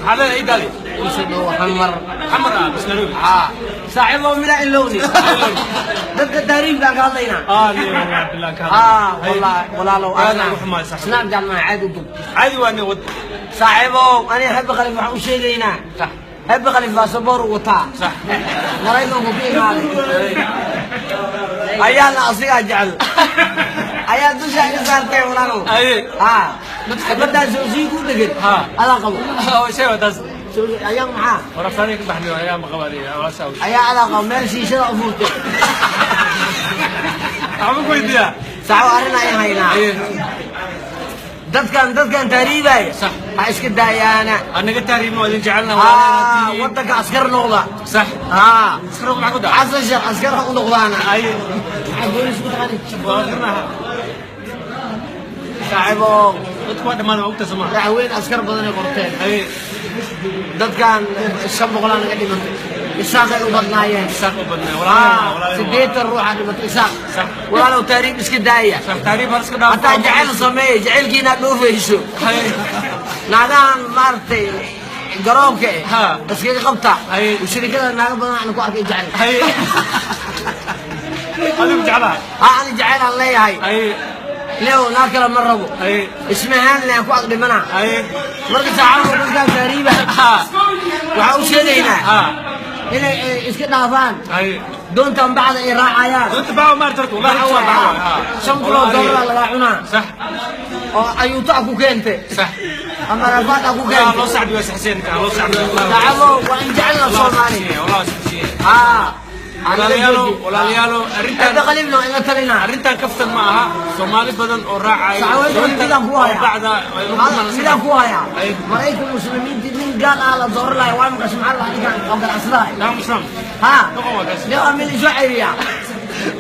هذا اي دالي وسنو حمر بس نروح صاحبه من اللوني ضد تهريب قال لنا لي والله بالله كان والله لو انا وحماي صح سناب جمع عادي عادي وانا ود صاحبه انا احب خليفه وشي لينا صح احب خليفه صبر وطا صح مرينا مبين هذا ايانا اصيغ جعل ايا دشا صارتي ولا اي بدا زوجي ودغد على قبو شيء وداس ايام معاه ورفانيك بحني ايام قبليه ولا سوي ايا على قبو ماشي شيء افوت عمو كويديا ساعه ارنا اي هينا dadkan taariibay صح iska daayana anaga taariibno idin jecelna wadanka askar noqda صح askar ma ku daa asan sheekh askar u noqdana ay agoon isku taqani waadnaha saaxibo dadku waa dhamaan waqti sama dacweyn askar badan ay qorteen ay dadkan shan boqol naga dhimantay isaaq ay u badnaayeen isaaq u badnaa walaa sideetan ruux aan dhimatay isaaq walaalow taariib iska daaya صح taariib har iska dhaaf hataa jacayl sameeye jacaylkiina dhoofayso naagahan maaragtay garoonka iskaga qabta shirikada naaga badan aan ku arkay jacayl adigu jeclaha ani jacayl aan leeyahay leo naa kala ma rabo ismahaan leen ku aqdhimana marka saacado dadkan taariiba waxaa u sheegaynaa inay iska dhaafaan doontan bacda ay raacayaan doonta bacda ma tarku wallahi waa bacda $5 laga cunaa صح oo ayuuta ku keentay صح ama rafaada ku keentay loo sacdi waa saxseen ka loo sacdi dacwo waa in jecelna Soomaali والله saxseen walaalayaalo arrintan kaftan ma aha Soomaali badan oo raacay sidaan ku haya maraykan muslimiinta nin gaal ah la door lahay waa maqash maxaa la dhigaa oo ganacsaday لا مسلم leo amil shucayriya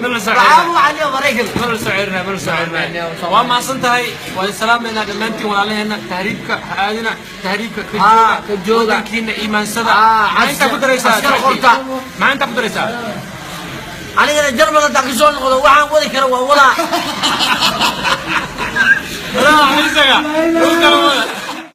من عامو عليه مريكل من سعرنا وما صنتهاي والسلام لنا دمانتي ولا لنا تهريبك هذنا تهريبك كجودا كينا إيمان صدا ما أنت بدرسا ما أنت بدرسا أنا إذا جرب تاكسون وعن ولا كروا ولا لا حسنا